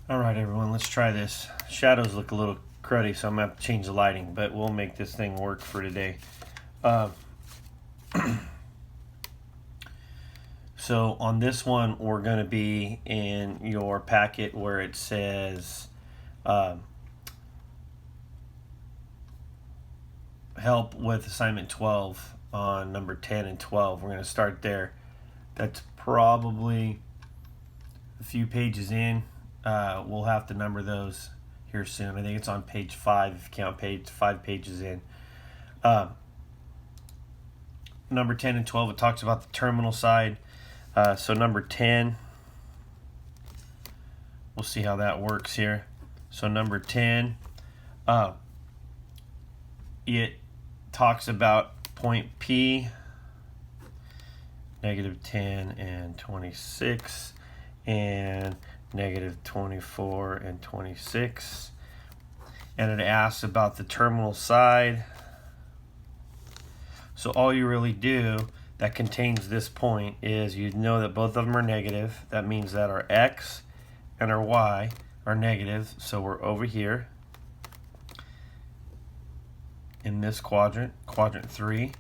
Alright everyone, let's try this. Shadows look a little cruddy, so I'm going to have to change the lighting, but we'll make this thing work for today. So on this one, we're going to be in your packet where it says help with assignment 12 on number 10 and 12. We're going to start there. That's probably a few pages in. We'll have to number those here soon. I think it's on page 5 if you count 5 pages in. Number 10 and 12, it talks about the terminal side. So number 10, we'll see how that works here. So number 10, it talks about point P, negative 10 and 26, and negative 24 and 26. And it asks about the terminal side. So all you really do that contains this point is you know that both of them are negative. That means that our x and our y are negative. So we're over here in this quadrant, quadrant 3,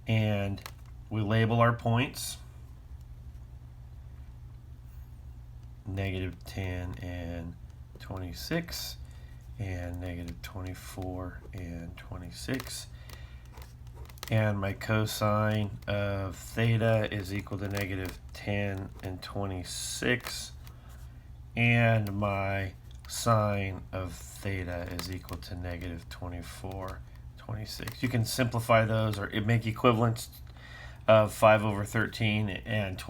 and we label our points. Negative 10 and 26, and negative 24 and 26. And my cosine of theta is equal to negative 10 and 26. And my sine of theta is equal to negative 24, 26. You can simplify those or make equivalents of 5 over 13 and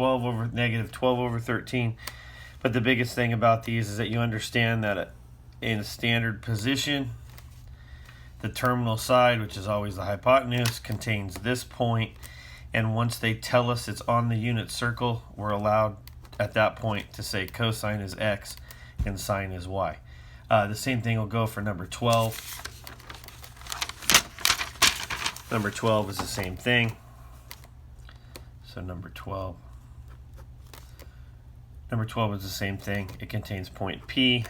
negative 12 over 13. But the biggest thing about these is that you understand that in a standard position, the terminal side, which is always the hypotenuse, contains this point, and once they tell us it's on the unit circle, we're allowed at that point to say cosine is x and sine is y. The same thing will go for number 12. Number 12 is the same thing. So number 12 is the same thing. It contains point P,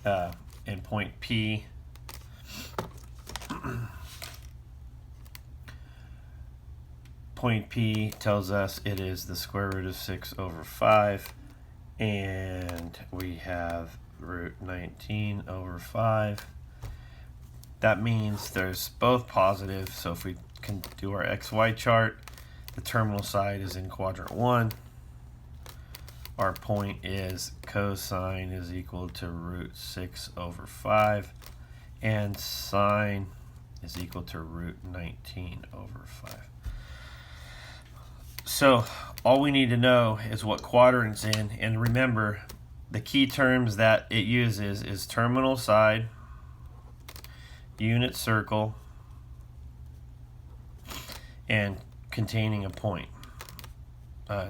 and point P point P tells us it is the square root of 6 over 5, and we have root 19 over 5. That means there's both positive, so if we can do our XY chart, the terminal side is in quadrant 1. Our point is cosine is equal to root 6 over 5, and sine is equal to root 19 over 5. So all we need to know is what quadrant it's in, and remember the key terms that it uses is terminal side, unit circle, and containing a point.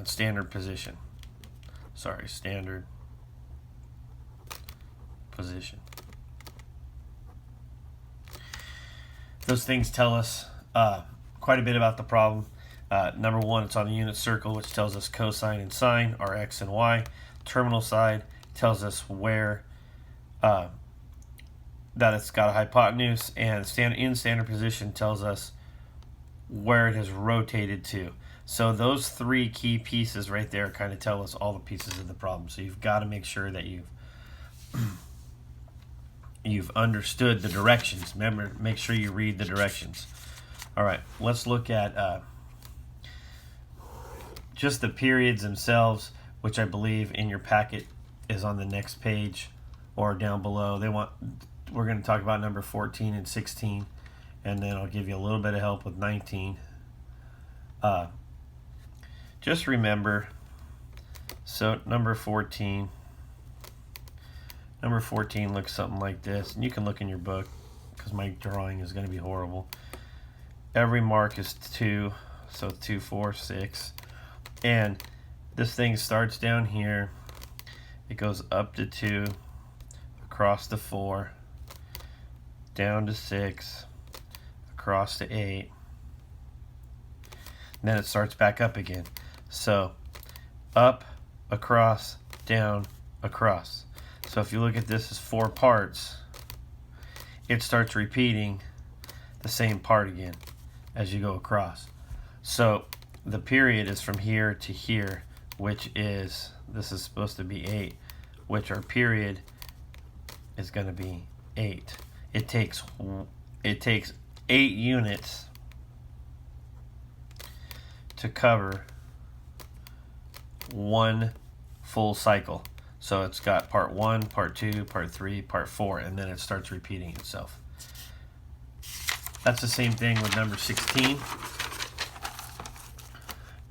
Standard position. Standard position. Those things tell us quite a bit about the problem. Number 1, it's on the unit circle, which tells us cosine and sine are x and y. Terminal side tells us where that it's got a hypotenuse, and in standard position tells us where it has rotated to. So those 3 key pieces right there kind of tell us all the pieces of the problem. So you've got to make sure that you've understood the directions. Remember, make sure you read the directions. All right, let's look at just the periods themselves, which I believe in your packet is on the next page or down below. We're going to talk about number 14 and 16, and then I'll give you a little bit of help with 19. Just remember, so number 14 looks something like this, and you can look in your book because my drawing is going to be horrible. Every mark is 2, so 2, 4, 6, and this thing starts down here, it goes up to 2, across to 4, down to 6, across to 8, and then it starts back up again. So up, across, down, across. So if you look at this as 4 parts, it starts repeating the same part again as you go across. So the period is from here to here, which is, this is supposed to be 8, which our period is going to be 8. It takes 8 units to cover one full cycle. So it's got part 1, part 2, part 3, part 4, and then it starts repeating itself. That's the same thing with number 16.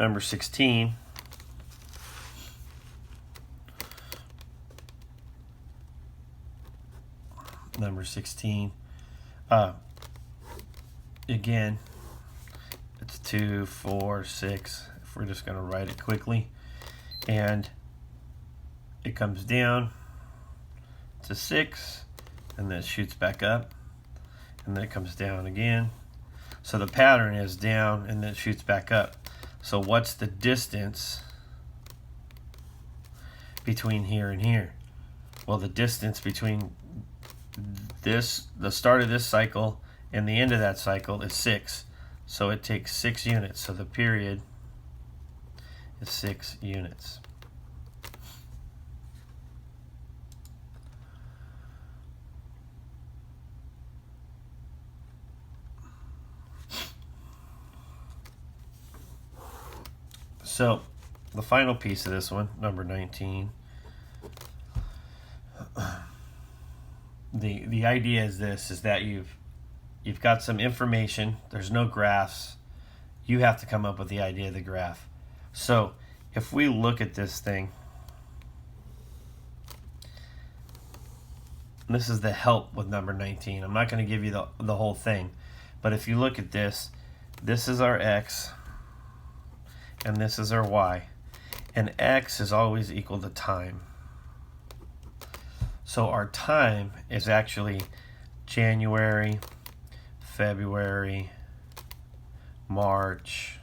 Number 16 again, it's 2, 4, 6, if we're just going to write it quickly, and it comes down to 6, and then it shoots back up, and then it comes down again. So the pattern is down and then it shoots back up. So what's the distance between here and here? Well, the distance between this, the start of this cycle, and the end of that cycle is 6. So it takes 6 units. So the period is 6 units. So the final piece of this one, number 19, the idea is this, is that you've got some information, there's no graphs, you have to come up with the idea of the graph. So if we look at this thing, this is the help with number 19. I'm not going to give you the whole thing, but if you look at this, this is our x, and this is our y, and x is always equal to time. So our time is actually January, February, March,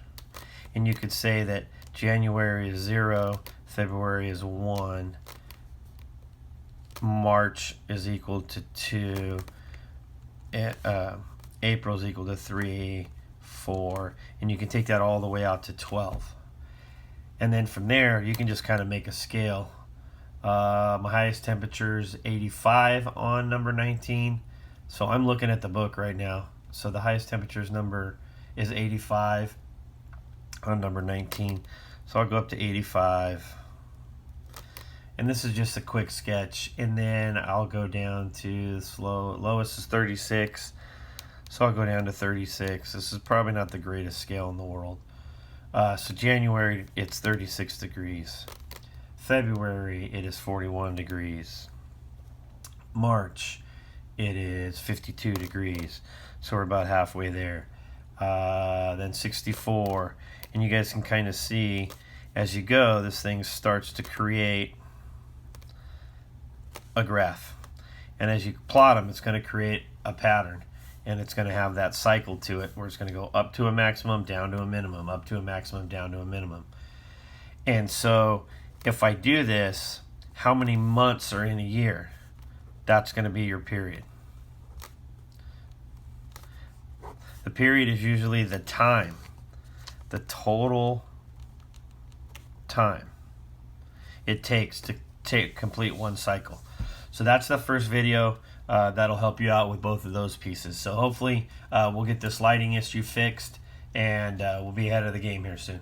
and you could say that January is 0, February is 1, March is equal to 2, April is equal to 3, 4, and you can take that all the way out to 12. And then from there, you can just kind of make a scale. My highest temperature is 85 on number 19. So I'm looking at the book right now. So the highest temperature's number is 85 on number 19. So I'll go up to 85. And this is just a quick sketch. And then I'll go down to the lowest is 36. So I'll go down to 36. This is probably not the greatest scale in the world. So January, it's 36 degrees. February, it is 41 degrees. March, it is 52 degrees. So we're about halfway there. Then 64. And you guys can kind of see as you go, this thing starts to create a graph. And as you plot them, it's going to create a pattern. And it's going to have that cycle to it where it's going to go up to a maximum, down to a minimum, up to a maximum, down to a minimum. And so if I do this, how many months are in a year? That's going to be your period. The period is usually the time, the total time it takes to complete one cycle. So that's the first video. That'll help you out with both of those pieces. So hopefully we'll get this lighting issue fixed, and we'll be ahead of the game here soon.